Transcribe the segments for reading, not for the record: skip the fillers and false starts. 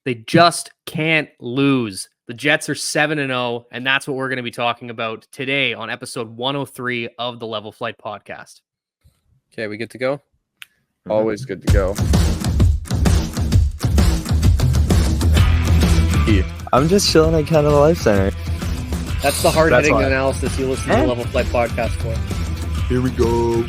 They just can't lose. The Jets are 7-0, and that's what we're going to be talking about today on episode 103 of the Level Flight podcast. Okay, we good to go? Mm-hmm. Always good to go. I'm just chilling at Canada Life Center. That's the hard-hitting analysis you listen to the Level Flight podcast for. Here we go.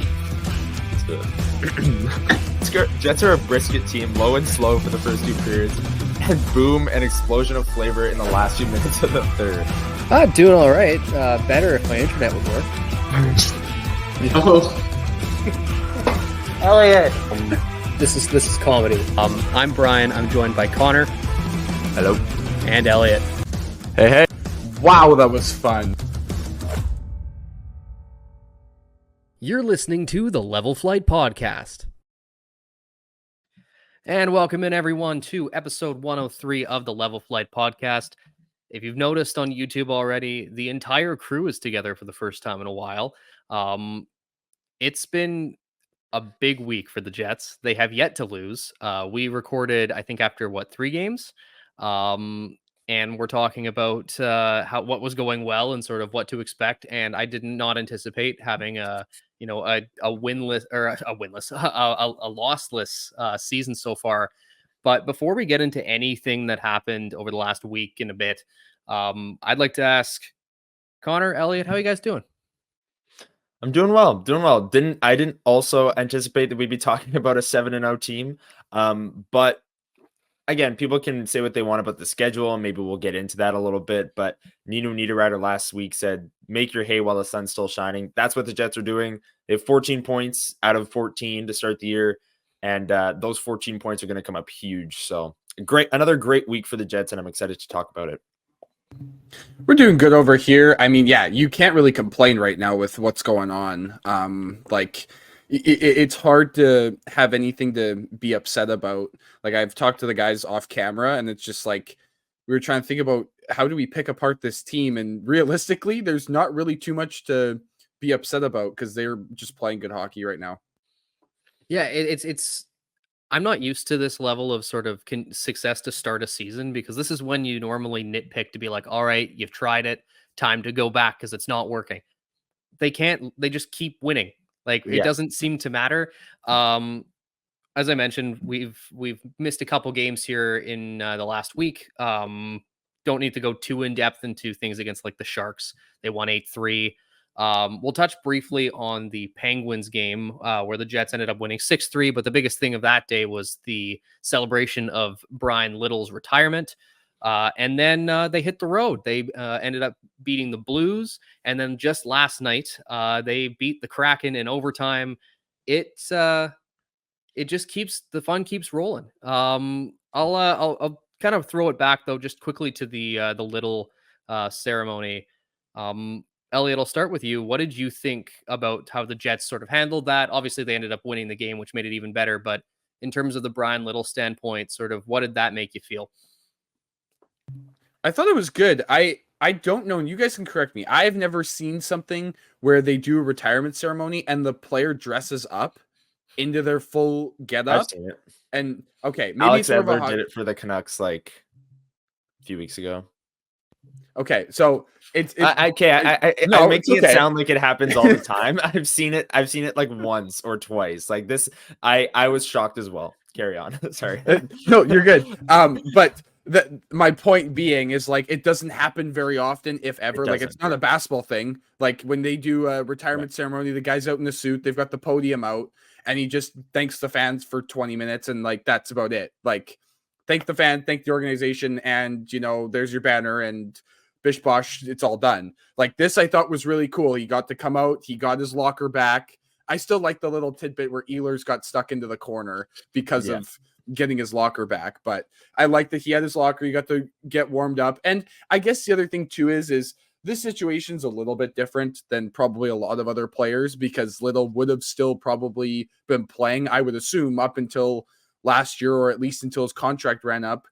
Jets are a brisket team, low and slow for the first two periods, and boom, an explosion of flavor in the last few minutes of the third. Doing all right. Better if my internet would work. Elliott. This is comedy. I'm Brian. I'm joined by Connor. Hello. And Elliott. Hey. Wow, that was fun. You're listening to the Level Flight podcast. And welcome in, everyone, to episode 103 of the Level Flight podcast. If you've noticed on YouTube already, the entire crew is together for the first time in a while. It's been a big week for the Jets. They have yet to lose. We recorded, I think, after, 3 games? And we're talking about what was going well and sort of what to expect. And I did not anticipate having a lossless season so far. But before we get into anything that happened over the last week and a bit, I'd like to ask Connor, Elliott, how are you guys doing? I'm doing well. I didn't also anticipate that we'd be talking about a 7-0 team. But again, people can say what they want about the schedule, and maybe we'll get into that a little bit. But Nino Niederreiter last week said, make your hay while the sun's still shining. That's what the Jets are doing. They have 14 points out of 14 to start the year. And those 14 points are going to come up huge. So another great week for the Jets, and I'm excited to talk about it. We're doing good over here. I mean, yeah, you can't really complain right now with what's going on. It's hard to have anything to be upset about. Like, I've talked to the guys off camera, and it's just like we were trying to think about how do we pick apart this team, and realistically, there's not really too much to be upset about because they're just playing good hockey right now. Yeah, it's. I'm not used to this level of sort of success to start a season, because this is when you normally nitpick to be like, all right, you've tried it, time to go back because it's not working. They just keep winning. It doesn't seem to matter. As I mentioned, we've missed a couple games here in the last week. Don't need to go too in depth into things against the Sharks. They won 8-3. We'll touch briefly on the Penguins game where the Jets ended up winning 6-3. But the biggest thing of that day was the celebration of Bryan Little's retirement. And then they hit the road. They ended up beating the Blues. And then just last night, they beat the Kraken in overtime. It just the fun keeps rolling. I'll kind of throw it back, though, just quickly to the Little ceremony. Elliott, I'll start with you. What did you think about how the Jets sort of handled that? Obviously, they ended up winning the game, which made it even better. But in terms of the Bryan Little standpoint, sort of what did that make you feel? I thought it was good. I don't know, and you guys can correct me. I've never seen something where they do a retirement ceremony and the player dresses up into their full getup. I've seen it. And okay, maybe Alex Edler did it for the Canucks a few weeks ago. Okay, so I'm making it sound like it happens all the time. I've seen it once or twice. I was shocked as well. Carry on. Sorry. No, you're good. But my point being is it doesn't happen very often, if ever. It's not a basketball thing. When they do a retirement ceremony, the guy's out in the suit, they've got the podium out, and he just thanks the fans for 20 minutes, and that's about it. Thank the fan, thank the organization, and there's your banner, and bish bosh, it's all done. This I thought was really cool. He got to come out, he got his locker back. I still like the little tidbit where Ehlers got stuck into the corner because of getting his locker back, but I like that he had his locker, he got to get warmed up. And I guess the other thing too is this situation's a little bit different than probably a lot of other players, because Little would have still probably been playing, I would assume, up until last year, or at least until his contract ran up,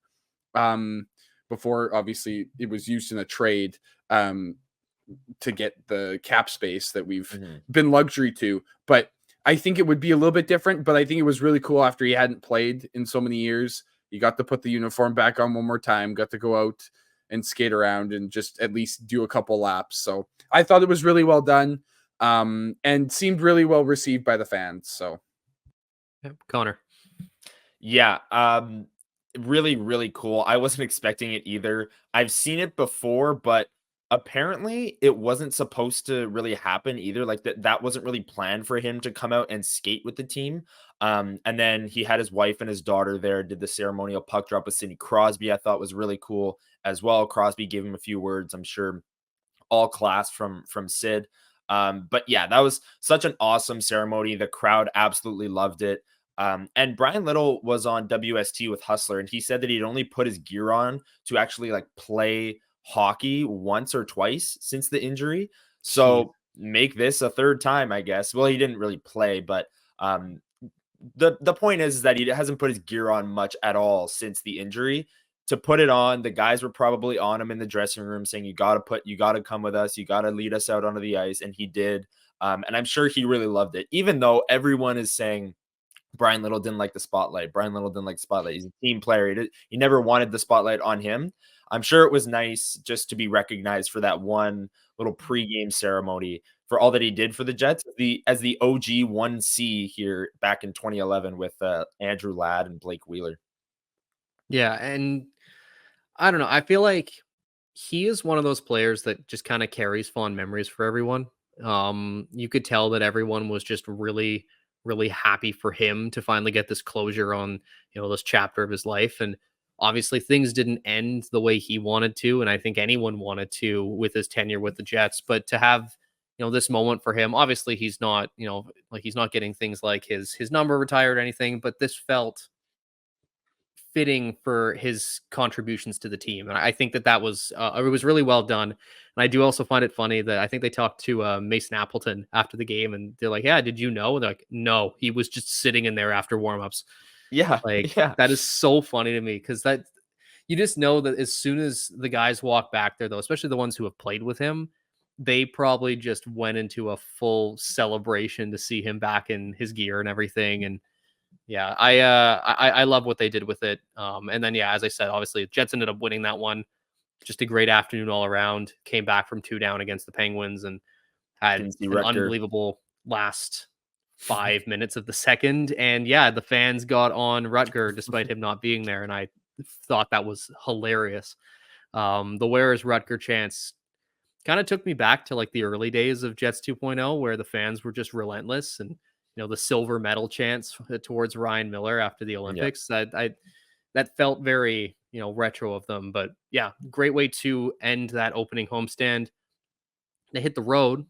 before obviously it was used in a trade to get the cap space that we've been luxury to. But I think it would be a little bit different, but I think it was really cool after he hadn't played in so many years You got to put the uniform back on one more time, got to go out and skate around and just at least do a couple laps. So I thought it was really well done, and seemed really well received by the fans. So Connor. Yeah, really, really cool. I wasn't expecting it either. I've seen it before, but apparently it wasn't supposed to really happen either. Like that wasn't really planned for him to come out and skate with the team. And then he had his wife and his daughter there, did the ceremonial puck drop with Sidney Crosby. I thought was really cool as well. Crosby gave him a few words, I'm sure all class from Sid. But yeah, that was such an awesome ceremony. The crowd absolutely loved it. And Bryan Little was on WST with Hustler, and he said that he'd only put his gear on to actually like play hockey once or twice since the injury. So make this a third time, I guess. Well, he didn't really play, but the point is that he hasn't put his gear on much at all since the injury. To put it on, the guys were probably on him in the dressing room saying, you got to come with us. You got to lead us out onto the ice. And he did. And I'm sure he really loved it, even though everyone is saying Bryan Little didn't like the spotlight. Bryan Little didn't like the spotlight. He's a team player. He never wanted the spotlight on him. I'm sure it was nice just to be recognized for that one little pregame ceremony for all that he did for the Jets as the OG 1C here back in 2011 with Andrew Ladd and Blake Wheeler. Yeah, and I don't know. I feel like he is one of those players that just kind of carries fond memories for everyone. You could tell that everyone was just really, really happy for him to finally get this closure on, this chapter of his life. And obviously things didn't end the way he wanted to. And I think anyone wanted to with his tenure with the Jets, but to have, this moment for him, obviously he's not, he's not getting things like his number retired or anything, but this felt fitting for his contributions to the team. And I think that was, it was really well done. And I do also find it funny that I think they talked to Mason Appleton after the game and they're like, yeah, did you know? And they're like, no, he was just sitting in there after warmups. Yeah. That is so funny to me because that you just know that as soon as the guys walk back there, though, especially the ones who have played with him, they probably just went into a full celebration to see him back in his gear and everything. And yeah, I love what they did with it. And then, yeah, as I said, obviously Jets ended up winning that one. Just a great afternoon all around. Came back from 2 down against the Penguins and had an unbelievable last 5 minutes of the second. And yeah, the fans got on Rutger despite him not being there. And I thought that was hilarious. The Where is Rutger chants kind of took me back to like the early days of Jets 2.0 where the fans were just relentless and the silver medal chants towards Ryan Miller after the Olympics. That felt very, retro of them. But yeah, great way to end that opening homestand. They hit the road,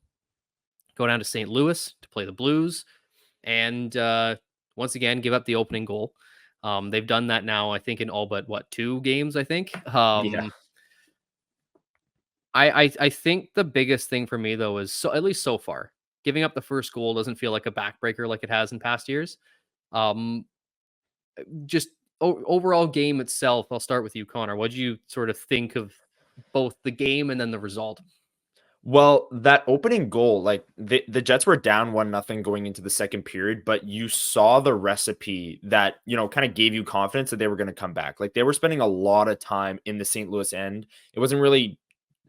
go down to St. Louis to play the Blues, and once again give up the opening goal. They've done that now, I think, in all but 2 games. I think. I think the biggest thing for me though is at least so far. Giving up the first goal doesn't feel like a backbreaker like it has in past years. Just overall game itself, I'll start with you, Connor. What did you sort of think of both the game and then the result? Well, that opening goal, like the Jets were down 1-0 going into the second period, but you saw the recipe that, kind of gave you confidence that they were going to come back. Like they were spending a lot of time in the St. Louis end. It wasn't really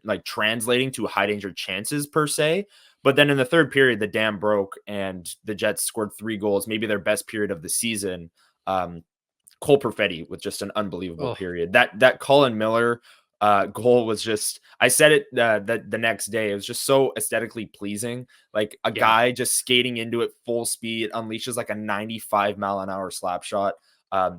like translating to high danger chances per se. But then in the third period, the dam broke and the Jets scored 3 goals, maybe their best period of the season. Cole Perfetti with just an unbelievable period. That Colin Miller goal was just, I said it the next day, it was just so aesthetically pleasing. Like a guy just skating into it full speed, unleashes like a 95-mile-an-hour slap shot,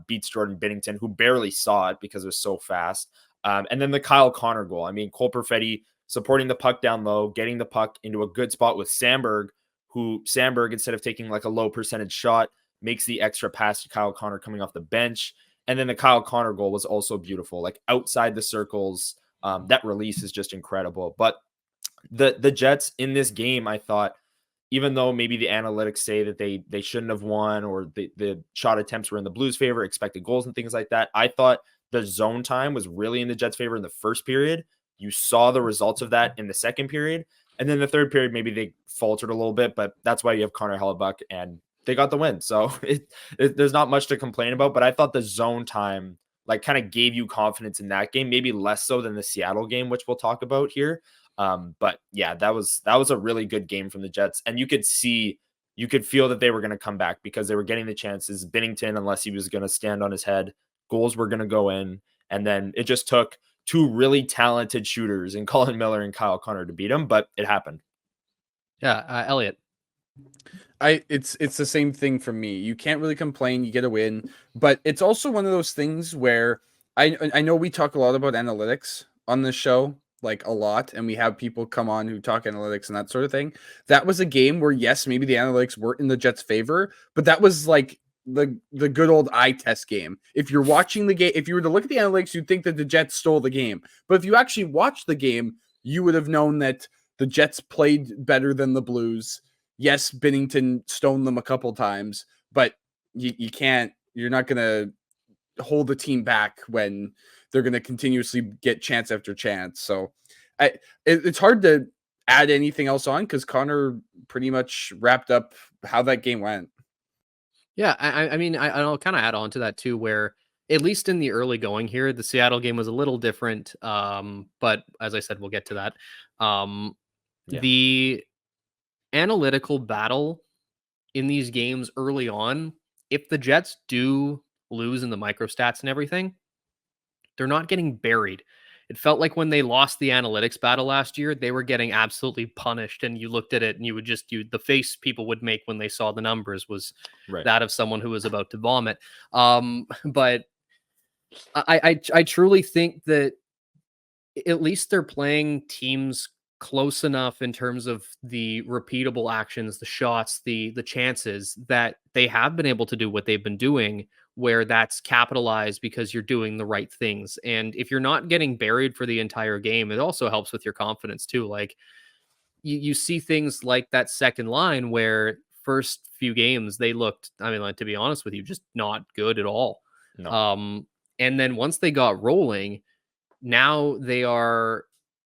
beats Jordan Binnington, who barely saw it because it was so fast. And then the Kyle Connor goal. I mean, Cole Perfetti supporting the puck down low, getting the puck into a good spot with Sandberg, instead of taking like a low percentage shot, makes the extra pass to Kyle Connor coming off the bench. And then the Kyle Connor goal was also beautiful, like outside the circles. That release is just incredible. But the Jets in this game, I thought, even though maybe the analytics say that they shouldn't have won or the shot attempts were in the Blues' favor, expected goals and things like that, I thought the zone time was really in the Jets' favor in the first period. You saw the results of that in the second period. And then the third period, maybe they faltered a little bit, but that's why you have Connor Hellebuck and they got the win. So there's not much to complain about, but I thought the zone time like kind of gave you confidence in that game, maybe less so than the Seattle game, which we'll talk about here. But yeah, that was a really good game from the Jets. And you could feel that they were going to come back because they were getting the chances. Binnington, unless he was going to stand on his head, goals were going to go in. And then it just took two really talented shooters in Colin Miller and Kyle Connor to beat him, but it happened. Yeah, Elliott. It's the same thing for me. You can't really complain. You get a win, but it's also one of those things where I know we talk a lot about analytics on this show, like a lot, and we have people come on who talk analytics and that sort of thing. That was a game where yes, maybe the analytics weren't in the Jets' favor, but that was like the good old eye test game. If you're watching the game, if you were to look at the analytics, you'd think that the Jets stole the game. But if you actually watched the game, you would have known that the Jets played better than the Blues. Yes, Binnington stoned them a couple times, but you're not going to hold the team back when they're going to continuously get chance after chance. So it's hard to add anything else on because Connor pretty much wrapped up how that game went. Yeah, I mean, I'll kind of add on to that too, where at least in the early going here, the Seattle game was a little different. But as I said, we'll get to that. The analytical battle in these games early on, if the Jets do lose in the microstats and everything, they're not getting buried. It felt like when they lost the analytics battle last year, they were getting absolutely punished. And you looked at it and the face people would make when they saw the numbers was that of someone who was about to vomit. But I truly think that at least they're playing teams close enough in terms of the repeatable actions, the shots, the chances that they have been able to do what they've been doing, where that's capitalized because you're doing the right things. And if you're not getting buried for the entire game, it also helps with your confidence too. Like you see things like that second line where first few games they looked, I mean, like, to be honest with you, just not good at all. No. And then once they got rolling, now they are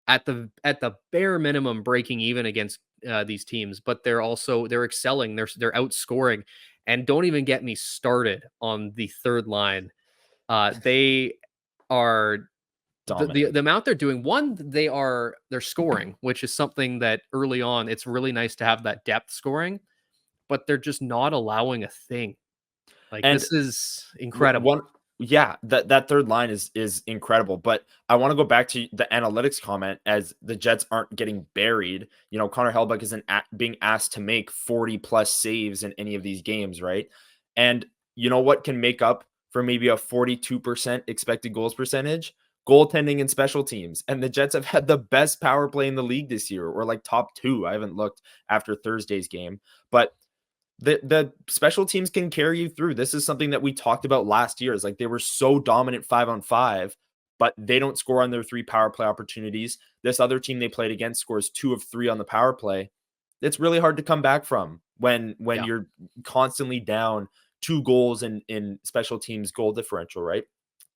at the bare minimum breaking even against these teams, but they're excelling. They're outscoring, and don't even get me started on the third line. They are the amount they're doing. One, they're scoring, which is something that early on it's really nice to have that depth scoring, but they're just not allowing a thing. This is incredible. That third line is incredible. But I want to go back to the analytics comment as the Jets aren't getting buried. You know, Connor Hellebuyck isn't being asked to make 40 plus saves in any of these games, right? And you know what can make up for maybe a 42% expected goals percentage? Goaltending and special teams. And the Jets have had the best power play in the league this year, or like top 2. I haven't looked after Thursday's game, but the special teams can carry you through. This is something that we talked about last year. Is like they were so dominant 5-on-5, but they don't score on their 3 power play opportunities. This other team they played against scores 2 of 3 on the power play. It's really hard to come back from when you're constantly down 2 goals in special teams goal differential, right?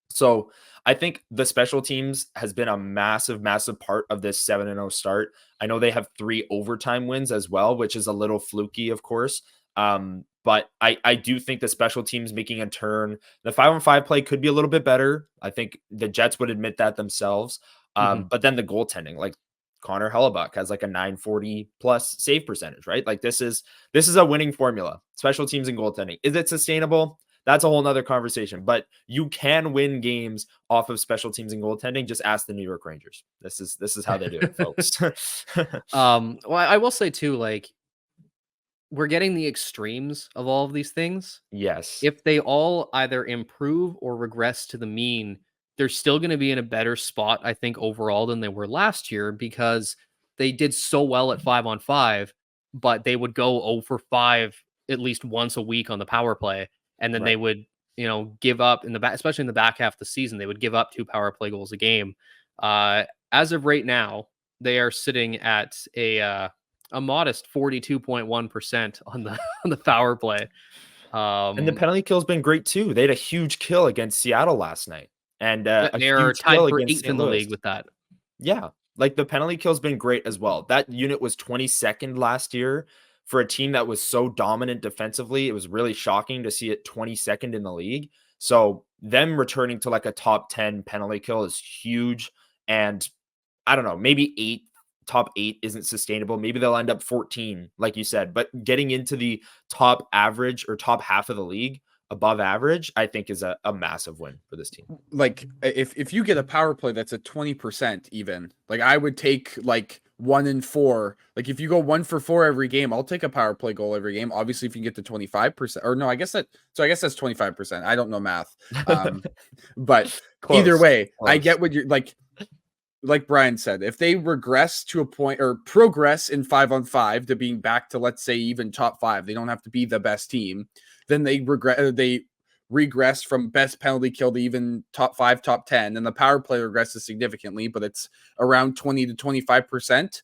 So I think the special teams has been a massive, massive part of this 7-0 start. I know they have 3 overtime wins as well, which is a little fluky, of course. But I do think the special teams making a turn. The 5-on-5 play could be a little bit better. I think the Jets would admit that themselves. But then the goaltending, like Connor Hellebuyck has like a 940 plus save percentage, right? Like this is a winning formula. Special teams and goaltending. Is it sustainable? That's a whole nother conversation, but you can win games off of special teams and goaltending. Just ask the New York Rangers. This is how they do it, folks. Well, I will say too, like, we're getting the extremes of all of these things. Yes. If they all either improve or regress to the mean, they're still going to be in a better spot, I think, overall than they were last year, because they did so well at 5-on-5, but they would go 0 for 5 at least once a week on the power play. And then they would, give up in the back, especially in the back half of the season, they would give up 2 power play goals a game. As of right now, they are sitting at a modest 42.1% on the power play. And the penalty kill has been great too. They had a huge kill against Seattle last night, and they are tied for 8th in the league with that. Yeah, like the penalty kill has been great as well. That unit was 22nd last year for a team that was so dominant defensively. It was really shocking to see it 22nd in the league. So them returning to like a top 10 penalty kill is huge. And I don't know, maybe top 8 isn't sustainable. Maybe they'll end up 14, like you said, but getting into the top average or top half of the league above average, I think is a massive win for this team. Like if you get a power play that's at 20% even, like I would take like 1 in 4. Like if you go 1 for 4 every game, I'll take a power play goal every game. Obviously, if you get to 25%, or no, I guess that's 25%. I don't know math. But Close, either way, close. I get what you're like Brian said, if they regress to a point or progress in 5-on-5 to being back to, let's say, even top 5, they don't have to be the best team. Then they regress from best penalty kill to even top 5, top 10, and the power play regresses significantly, but it's around 20 to 25%.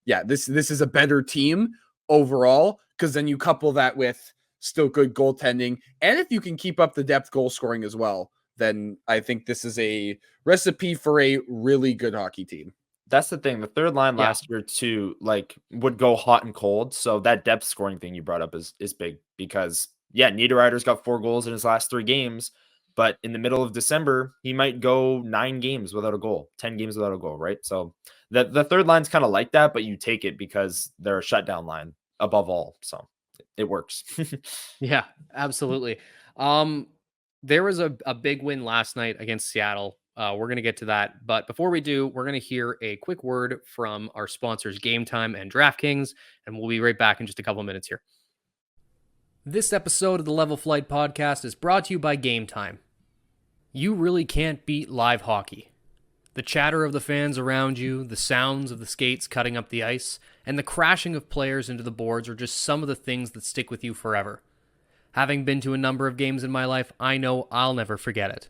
Yeah, this is a better team overall, because then you couple that with still good goaltending, and if you can keep up the depth goal scoring as well, then I think this is a recipe for a really good hockey team. That's the thing. The third line last year too, like, would go hot and cold. So that depth scoring thing you brought up is big, because Niederreiter's got 4 goals in his last 3 games, but in the middle of December, he might go 9 games without a goal, 10 games without a goal, right? So the third line's kind of like that, but you take it because they're a shutdown line above all. So it works. Yeah, absolutely. There was a big win last night against Seattle. We're going to get to that. But before we do, we're going to hear a quick word from our sponsors, Game Time and DraftKings, and we'll be right back in just a couple of minutes here. This episode of the Level Flight Podcast is brought to you by Game Time. You really can't beat live hockey. The chatter of the fans around you, the sounds of the skates cutting up the ice, and the crashing of players into the boards are just some of the things that stick with you forever. Having been to a number of games in my life, I know I'll never forget it.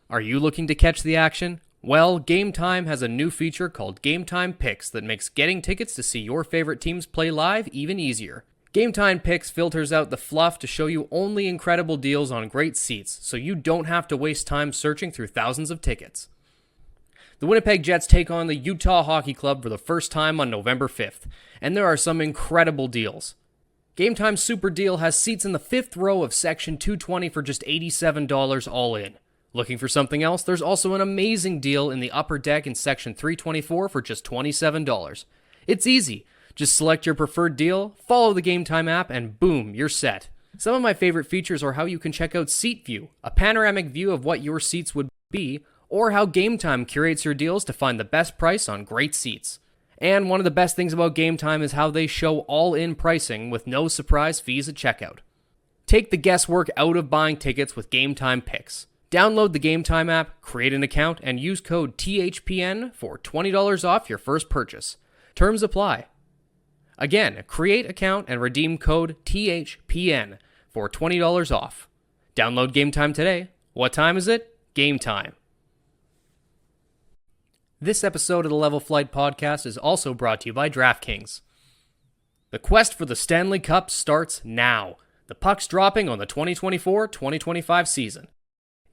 Are you looking to catch the action? Well, Game Time has a new feature called Game Time Picks that makes getting tickets to see your favorite teams play live even easier. Game Time Picks filters out the fluff to show you only incredible deals on great seats, so you don't have to waste time searching through thousands of tickets. The Winnipeg Jets take on the Utah Hockey Club for the first time on November 5th, and there are some incredible deals. Game Time Super Deal has seats in the 5th row of Section 220 for just $87 all in. Looking for something else? There's also an amazing deal in the upper deck in Section 324 for just $27. It's easy. Just select your preferred deal, follow the Game Time app, and boom, you're set. Some of my favorite features are how you can check out Seat View, a panoramic view of what your seats would be, or how Game Time curates your deals to find the best price on great seats. And one of the best things about Game Time is how they show all-in pricing with no surprise fees at checkout. Take the guesswork out of buying tickets with Game Time Picks. Download the Game Time app, create an account, and use code THPN for $20 off your first purchase. Terms apply. Again, create account and redeem code THPN for $20 off. Download Game Time today. What time is it? Game time. This episode of the Level Flight Podcast is also brought to you by DraftKings. The quest for the Stanley Cup starts now. The puck's dropping on the 2024-2025 season.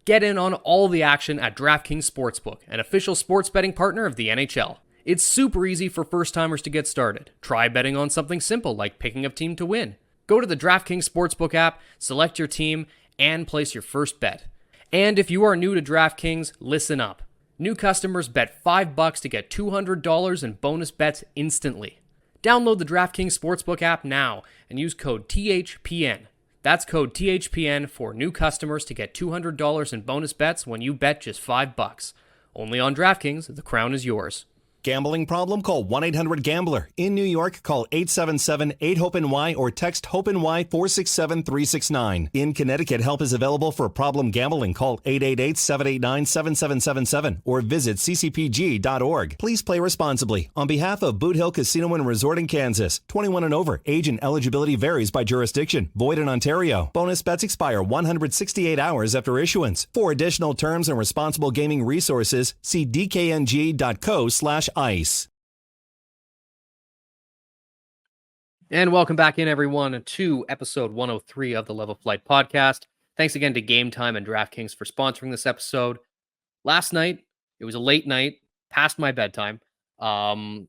Get in on all the action at DraftKings Sportsbook, an official sports betting partner of the NHL. It's super easy for first-timers to get started. Try betting on something simple like picking a team to win. Go to the DraftKings Sportsbook app, select your team, and place your first bet. And if you are new to DraftKings, listen up. New customers bet $5 to get $200 in bonus bets instantly. Download the DraftKings Sportsbook app now and use code THPN. That's code THPN for new customers to get $200 in bonus bets when you bet just $5. Only on DraftKings, the crown is yours. Gambling problem? Call 1-800-GAMBLER. In New York, call 877-8-HOPE-NY or text HOPE-NY 467-369. In Connecticut, help is available for problem gambling. Call 888-789-7777 or visit ccpg.org. Please play responsibly. On behalf of Boot Hill Casino and Resort in Kansas, 21 and over. Age and eligibility varies by jurisdiction. Void in Ontario. Bonus bets expire 168 hours after issuance. For additional terms and responsible gaming resources, see dkng.co/ice. And welcome back in, everyone, to episode 103 of the Level Flight Podcast. Thanks again to Game Time and DraftKings for sponsoring this episode. Last night, it was a late night, past my bedtime. Obviously,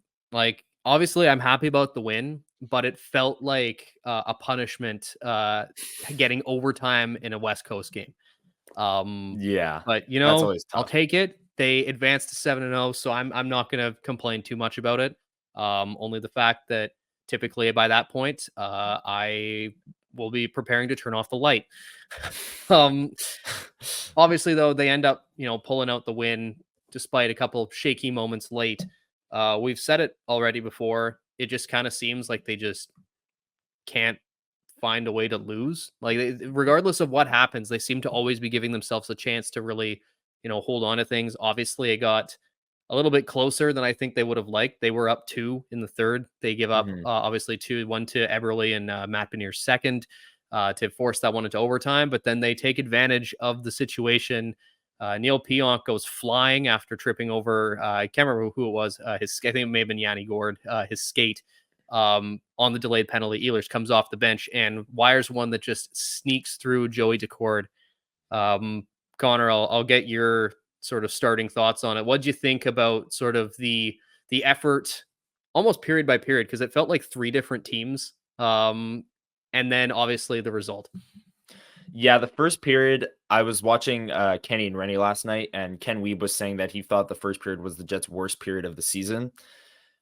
I'm happy about the win, but it felt like a punishment getting overtime in a West Coast game. Yeah, But that's always I'll tough. take it. They advanced to 7-0, so I'm not gonna complain too much about it. Only the fact that typically by that point, I will be preparing to turn off the light. um, Obviously, though, they end up, pulling out the win despite a couple of shaky moments late. We've said it already before. It just kind of seems like they just can't find a way to lose. Like, regardless of what happens, they seem to always be giving themselves a chance to really, hold on to things. Obviously, it got a little bit closer than I think they would have liked. They were up 2 in the third. They give up, Mhm. obviously, 1 to Eberle and Matt Benier's second to force that one into overtime. But then they take advantage of the situation. Neil Pionk goes flying after tripping over, I can't remember who it was, I think it may have been Yanni Gord, his skate on the delayed penalty. Ehlers comes off the bench and wires one that just sneaks through Joey Decord. Connor, I'll get your sort of starting thoughts on it. What do you think about sort of the effort, almost period by period, because it felt like 3 different teams, and then obviously the result. Yeah, the first period, I was watching Kenny and Rennie last night, and Ken Wiebe was saying that he thought the first period was the Jets' worst period of the season.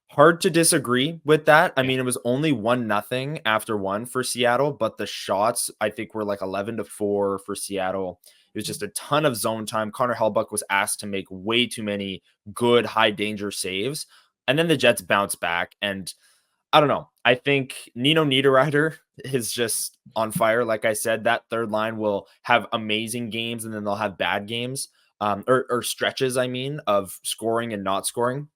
Hard to disagree with that. I Yeah. mean, it was only 1-0 after 1 for Seattle, but the shots I think were like 11-4 for Seattle. It was just a ton of zone time. Connor Hellebuyck was asked to make way too many good high danger saves. And then the Jets bounced back. And I don't know. I think Nino Niederreiter is just on fire. Like I said, that third line will have amazing games and then they'll have bad games, or stretches, I mean, of scoring and not scoring.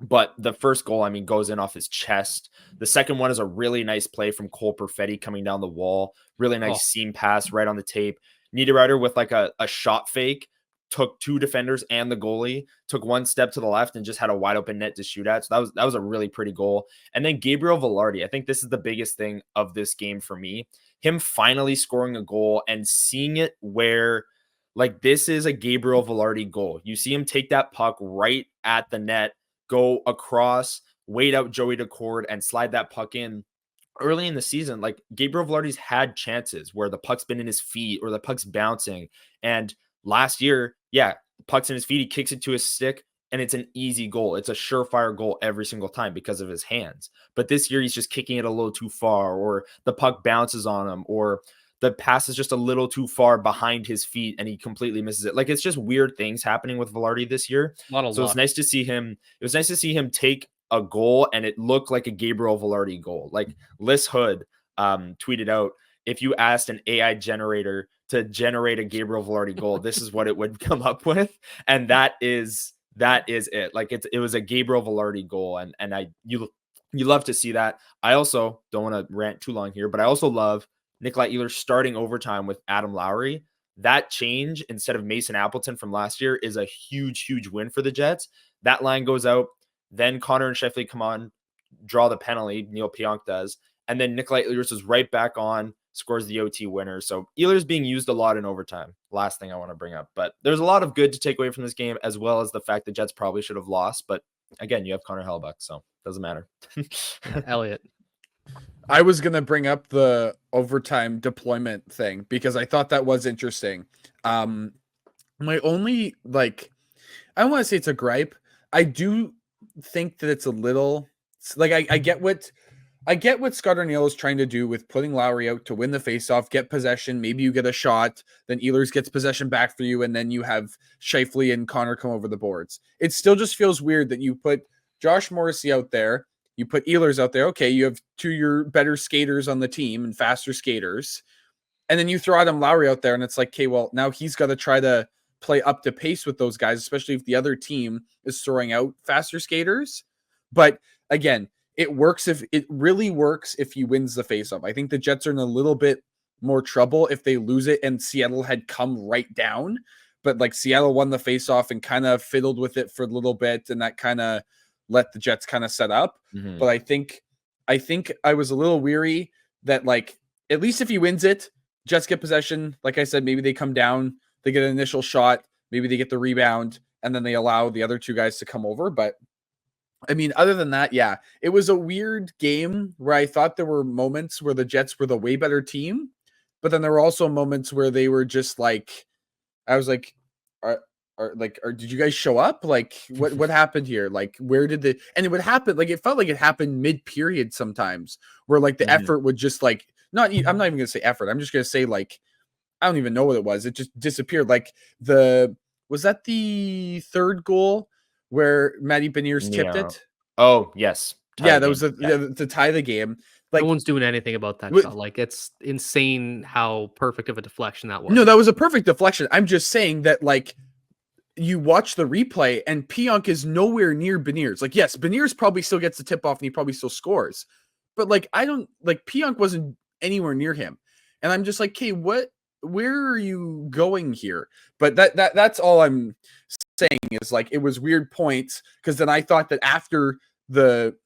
But the first goal, I mean, goes in off his chest. The second one is a really nice play from Cole Perfetti coming down the wall. Really nice seam pass right on the tape. Niederreiter with like a shot fake, took 2 defenders and the goalie, took 1 step to the left and just had a wide open net to shoot at. So that was a really pretty goal. And then Gabriel Velarde, I think this is the biggest thing of this game for me. Him finally scoring a goal and seeing it where, like, this is a Gabriel Velarde goal. You see him take that puck right at the net, go across, wait out Joey Decord, and slide that puck in. Early in the season, like, Gabriel Velarde's had chances where the puck's been in his feet or the puck's bouncing. And last year, yeah, the puck's in his feet, he kicks it to his stick, and it's an easy goal. It's a surefire goal every single time because of his hands. But this year, he's just kicking it a little too far, or the puck bounces on him, or the pass is just a little too far behind his feet and he completely misses it. Like, it's just weird things happening with Velarde this year. So it's nice to see him. It was nice to see him take a goal and it looked like a Gabriel Velarde goal. Like, Liz Hood tweeted out, if you asked an AI generator to generate a Gabriel Velarde goal, this is what it would come up with. And that is it. Like, it was a Gabriel Velarde goal. And you love to see that. I also don't want to rant too long here, but I also love Nikolai Ehlers starting overtime with Adam Lowry. That change instead of Mason Appleton from last year is a huge, huge win for the Jets. That line goes out. Then Connor and Sheffield come on, draw the penalty. Neil Pionk does. And then Nikolai Ehlers is right back on, scores the OT winner. So Ehlers being used a lot in overtime. Last thing I want to bring up. But there's a lot of good to take away from this game, as well as the fact the Jets probably should have lost. But again, you have Connor Hellebuyck, so it doesn't matter. Elliott. I was going to bring up the overtime deployment thing because I thought that was interesting. My only, like, I don't want to say it's a gripe. I do think that it's a little, like, I get what Scott Arniel is trying to do with putting Lowry out to win the faceoff, get possession. Maybe you get a shot, then Ehlers gets possession back for you, and then you have Scheifele and Connor come over the boards. It still just feels weird that you put Josh Morrissey out there, you put Ehlers out there. Okay, you have 2 of your better skaters on the team and faster skaters, and then you throw Adam Lowry out there, and it's like, okay, well, now he's got to try to play up to pace with those guys, especially if the other team is throwing out faster skaters. But again, it really works if he wins the faceoff. I think the Jets are in a little bit more trouble if they lose it and Seattle had come right down. But like, Seattle won the faceoff and kind of fiddled with it for a little bit, and that kind of let the Jets kind of set up. Mm-hmm. But I think I was a little weary that, like, at least if he wins it, Jets get possession. Like I said, maybe they come down, they get an initial shot, maybe they get the rebound, and then they allow the other 2 guys to come over. But I mean, other than that, yeah, it was a weird game where I thought there were moments where the Jets were the way better team, but then there were also moments where they were just like I was like, did you guys show up? Like, what happened here? Like, where did and it would happen, like, it felt like it happened mid-period sometimes, where like the effort would just like, I'm not even gonna say effort. I'm just gonna say, like, I don't even know what it was. It just disappeared. Like, was that the third goal where Matty Beniers tipped Yeah. it? Oh, yes. Yeah, that was to tie the game. Like, no one's doing anything about that shot. Like, it's insane how perfect of a deflection that was. no, that was a perfect deflection. I'm just saying that, like, you watch the replay and Pionk is nowhere near Beniers. Like, yes, Beniers probably still gets the tip off and he probably still scores. But like, Pionk wasn't anywhere near him. And I'm just like, okay, where are you going here? But that's all I'm saying is, like, it was weird points, because then I thought that after the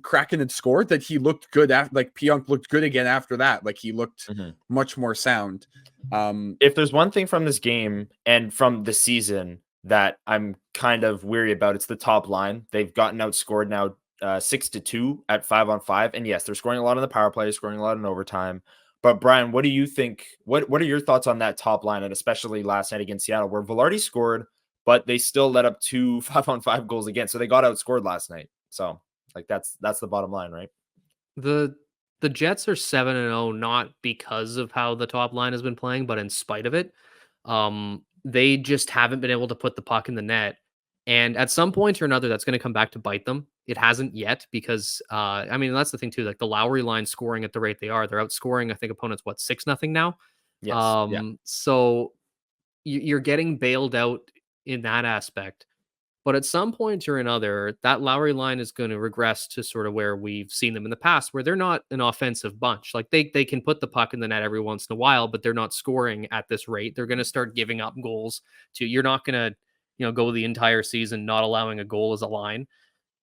Kraken had scored that he looked good after, like, Pionk looked good again after that. Like, he looked much more sound. If there's one thing from this game and from the season that I'm kind of weary about, it's the top line. They've gotten outscored now 6-2 at 5-on-5. And yes, they're scoring a lot on the power play, scoring a lot in overtime. But Brian, what do you think? What are your thoughts on that top line, and especially last night against Seattle, where Velarde scored, but they still let up 2 5-on-5 goals again. So they got outscored last night. So, like, that's the bottom line, right? The Jets are 7-0 not because of how the top line has been playing, but in spite of it. They just haven't been able to put the puck in the net. And at some point or another, that's going to come back to bite them. It hasn't yet, because I mean, that's the thing too. Like, the Lowry line scoring at the rate they are, they're outscoring, I think, opponents 6-0 now. Yes. So you're getting bailed out in that aspect. But at some point or another, that Lowry line is going to regress to sort of where we've seen them in the past, where they're not an offensive bunch. Like, they can put the puck in the net every once in a while, but they're not scoring at this rate. They're going to start giving up goals. You're not going to, go the entire season not allowing a goal as a line.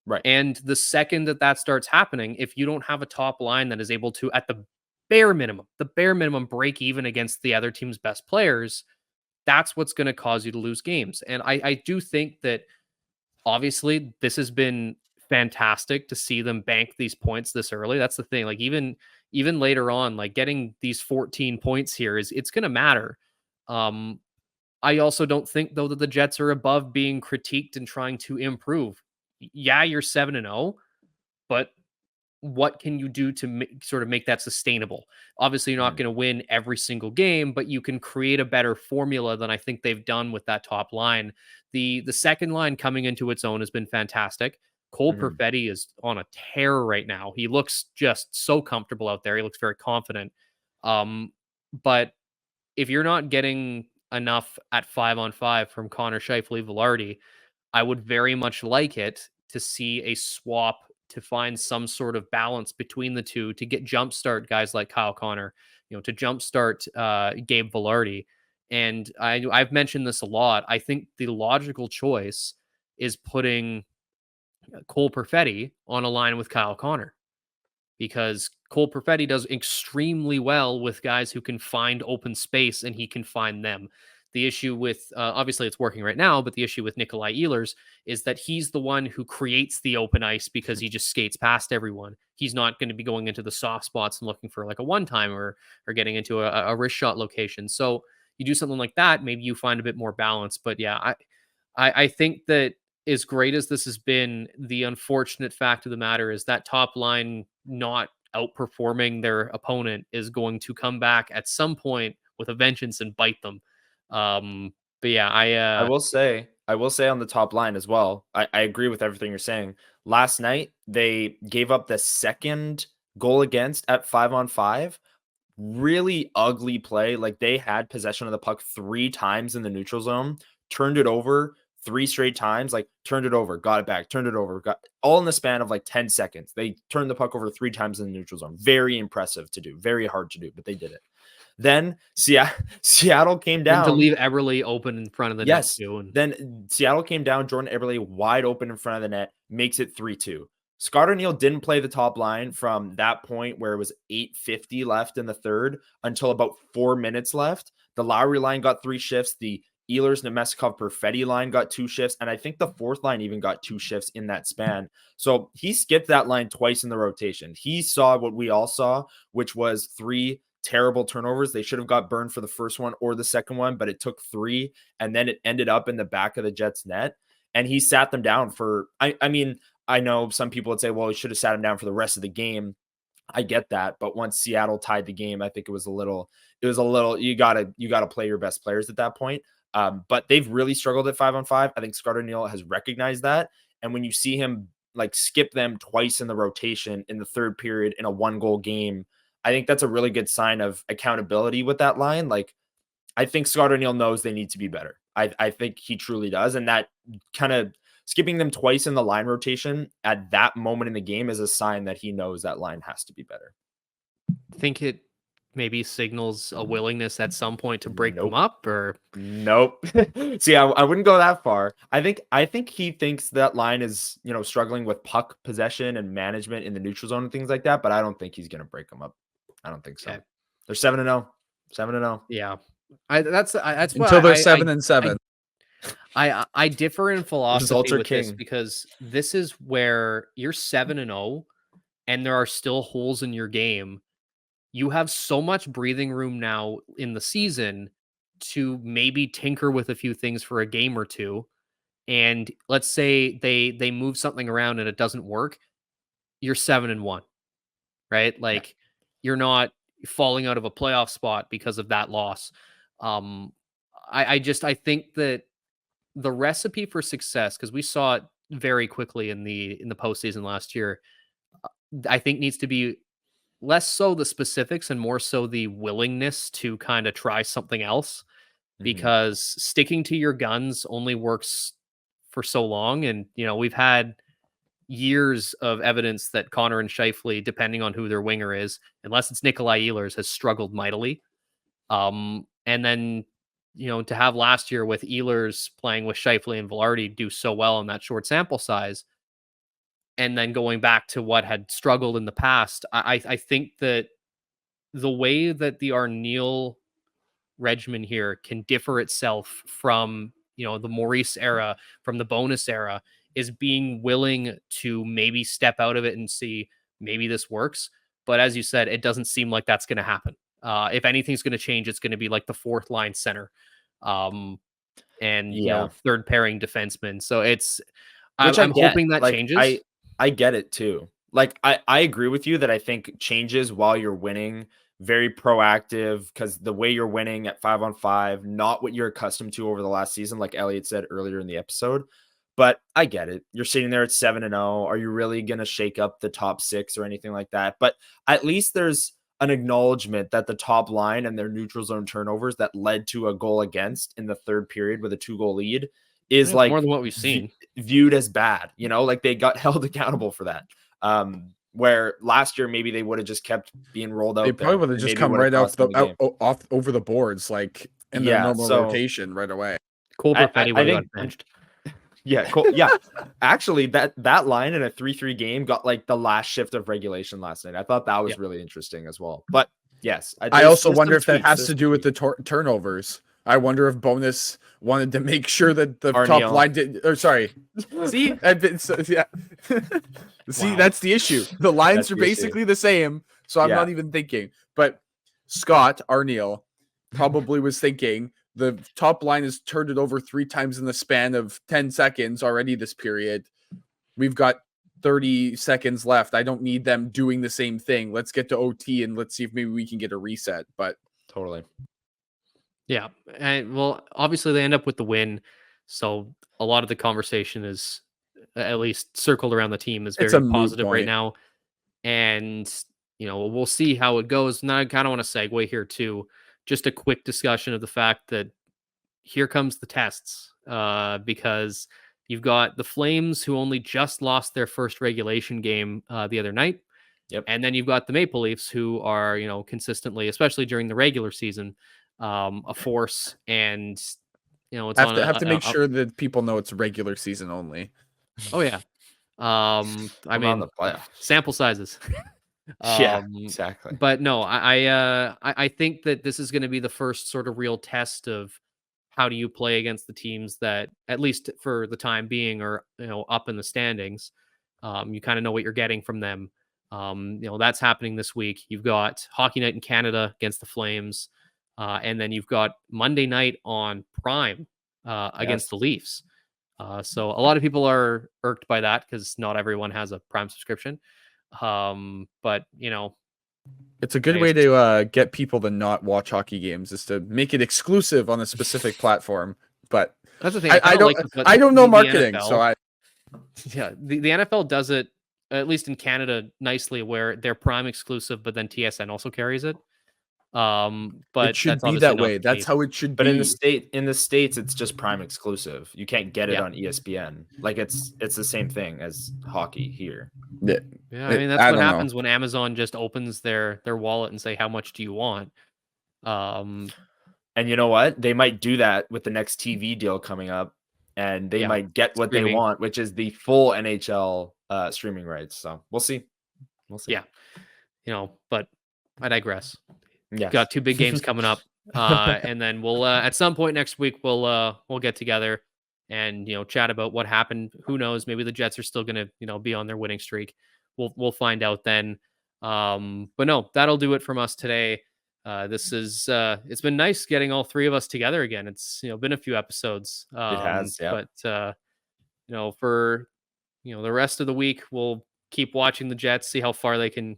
Right. And the second that starts happening, if you don't have a top line that is able to, at the bare minimum, break even against the other team's best players, that's what's going to cause you to lose games. And I do think that, obviously, this has been fantastic to see them bank these points this early. That's the thing. Like, even later on, like, getting these 14 points here it's going to matter. I also don't think, though, that the Jets are above being critiqued and trying to improve. Yeah, you're 7-0, but what can you do to sort of make that sustainable? Obviously, you're not going to win every single game, but you can create a better formula than I think they've done with that top line. The second line coming into its own has been fantastic. Cole Perfetti is on a tear right now. He looks just so comfortable out there. He looks very confident. But if you're not getting enough at 5-on-5 from Connor Scheifele Velarde, I would very much like it to see a swap to find some sort of balance between the two, to get jumpstart guys like Kyle Connor, to jumpstart Gabe Velarde. And I've mentioned this a lot. I think the logical choice is putting Cole Perfetti on a line with Kyle Connor, because Cole Perfetti does extremely well with guys who can find open space, and he can find them. The issue with, obviously it's working right now, but the issue with Nikolai Ehlers is that he's the one who creates the open ice because he just skates past everyone. He's not going to be going into the soft spots and looking for like a one-time or getting into a wrist shot location. So you do something like that, maybe you find a bit more balance. But yeah, I think that as great as this has been, the unfortunate fact of the matter is that top line not outperforming their opponent is going to come back at some point with a vengeance and bite them. But yeah, I will say on the top line as well, I agree with everything you're saying. Last night, they gave up the second goal against at 5-on-5. Really ugly play. Like, they had possession of the puck 3 times in the neutral zone, turned it over 3 straight times, like turned it over, got it back, turned it over, got all in the span of like 10 seconds. They turned the puck over 3 times in the neutral zone. Very impressive to do, very hard to do, but they did it. Then Seattle came down. And to leave Eberle open in front of the net too. And then Seattle came down. Jordan Eberle wide open in front of the net, makes it 3-2. Scott O'Neill didn't play the top line from that point where it was 8:50 left in the third until about 4 minutes left. The Lowry line got 3 shifts. The Ehlers, Nemestikov, Perfetti line got 2 shifts. And I think the fourth line even got 2 shifts in that span. So he skipped that line twice in the rotation. He saw what we all saw, which was 3 terrible turnovers. They should have got burned for the first one or the second one, but it took 3, and then it ended up in the back of the Jets net. And he sat them down for, I mean, I know some people would say, well, he should have sat him down for the rest of the game. I get that. But once Seattle tied the game, I think it was a little, you gotta play your best players at that point. But they've really struggled at 5-on-5. I think Scott O'Neill has recognized that. And when you see him like skip them twice in the rotation in the third period in a 1-goal game, I think that's a really good sign of accountability with that line. Like, I think Scott O'Neill knows they need to be better. I think he truly does. And that kind of skipping them twice in the line rotation at that moment in the game is a sign that he knows that line has to be better. Think it maybe signals a willingness at some point to break them up, or nope. See, I wouldn't go that far. I think he thinks that line is, struggling with puck possession and management in the neutral zone and things like that, but I don't think he's going to break them up. I don't think so. Okay. They're 7-0. 7-0. Yeah. That's until they're 7-7. I differ in philosophy with this, King. because this is where you're 7-0 and there are still holes in your game. You have so much breathing room now in the season to maybe tinker with a few things for a game or two. And let's say they move something around and it doesn't work. You're 7-1, right? Like, you're not falling out of a playoff spot because of that loss. I think that the recipe for success, because we saw it very quickly in the postseason last year, I think needs to be less so the specifics and more so the willingness to kind of try something else, because sticking to your guns only works for so long. And, we've had years of evidence that Connor and Scheifele, depending on who their winger is, unless it's Nikolai Ehlers, has struggled mightily. And then, to have last year with Ehlers playing with Scheifele and Velarde do so well in that short sample size, and then going back to what had struggled in the past, I think that the way that the Arniel regimen here can differ itself from, the Maurice era, from the bonus era, is being willing to maybe step out of it and see maybe this works. But as you said, it doesn't seem like that's going to happen. If anything's going to change, it's going to be like the fourth line center, and third pairing defenseman. So I'm hoping that changes. I get it too. Like, I agree with you that I think changes while you're winning, very proactive, because the way you're winning at 5-on-5, not what you're accustomed to over the last season, like Elliott said earlier in the episode. But I get it. You're sitting there at 7-0. Are you really going to shake up the top 6 or anything like that? But at least there's an acknowledgement that the top line and their neutral zone turnovers that led to a goal against in the third period with a 2-goal lead is like more than what we've seen, viewed as bad. Like, they got held accountable for that. Where last year maybe they would have just kept being rolled out. They probably would have just come right off over the boards, like in the normal rotation right away. Colbert got benched. Yeah, cool. Yeah, actually, that line in a 3-3 game got like the last shift of regulation last night. I thought that was really interesting as well. But yes, I also wonder if that has to do with the turnovers. I wonder if Bonus wanted to make sure that the top line did. Or sorry, see, see, that's the issue. The lines are basically the same, so I'm not even thinking. But Scott Arniel probably was thinking, the top line has turned it over 3 times in the span of 10 seconds already this period. We've got 30 seconds left. I don't need them doing the same thing. Let's get to OT and let's see if maybe we can get a reset. But totally. Yeah. And well, obviously they end up with the win. So a lot of the conversation is, at least circled around the team, is very positive right now. And, we'll see how it goes. And I kind of want to segue here too. Just a quick discussion of the fact that here comes the tests, because you've got the Flames, who only just lost their first regulation game the other night. Yep. And then you've got the Maple Leafs, who are, consistently, especially during the regular season, a force. And, it's have to make sure that people know it's regular season only. Oh yeah. I mean, the playoffs. Sample sizes. Yeah, exactly. But no, I think that this is going to be the first sort of real test of how do you play against the teams that, at least for the time being, are up in the standings. You kind of know what you're getting from them. That's happening this week. You've got Hockey Night in Canada against the Flames, and then you've got Monday night on Prime against the Leafs. So a lot of people are irked by that because not everyone has a Prime subscription. But it's a good way to get people to not watch hockey games, is to make it exclusive on a specific platform. But that's the thing. I don't know marketing, NFL, so the NFL does it, at least in Canada, nicely, where they're Prime exclusive, but then TSN also carries it. But it should that's be that way. That's how it should be. But in the States, it's just Prime exclusive. You can't get it on ESPN. Like it's the same thing as hockey here. Yeah, I mean that's what happens when Amazon just opens their wallet and say, how much do you want? And you know what? They might do that with the next TV deal coming up, and they might get what they want, which is the full NHL streaming rights. So we'll see. Yeah, but I digress. Yeah, got 2 big games coming up, and then we'll at some point next week we'll get together and chat about what happened. Who knows? Maybe the Jets are still gonna be on their winning streak. We'll find out then. But no, that'll do it from us today. This is it's been nice getting all 3 of us together again. It's been a few episodes. It has, yeah. But for the rest of the week, we'll keep watching the Jets, see how far they can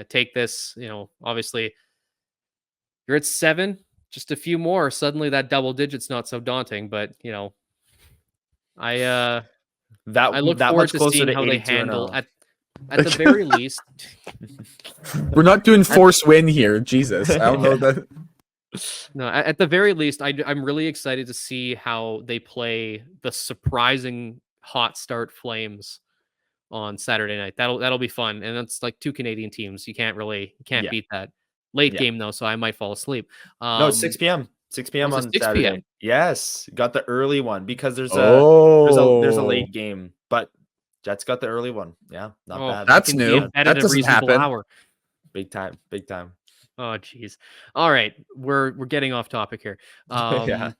take this. Obviously, you're at 7, just a few more. Suddenly, that double digit's not so daunting. But I look forward to seeing how they handle at the very least. We're not doing force win here. Jesus, I don't know that. No, at the very least, I'm really excited to see how they play the surprising hot start Flames on Saturday night. That'll be fun, and it's like 2 Canadian teams. You can't beat that. Late game though, so I might fall asleep. No, it's 6 p.m. 6 p.m. on 6 Saturday. PM. Yes, got the early one because there's a late game, but Jets got the early one. Yeah, not bad. That's new. That doesn't happen. Hour. Big time. Oh, geez. All right, we're getting off topic here. Yeah.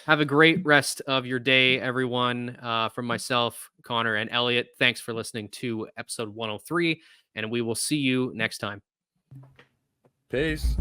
Have a great rest of your day, everyone. From myself, Connor, and Elliott, thanks for listening to episode 103, and we will see you next time. Peace.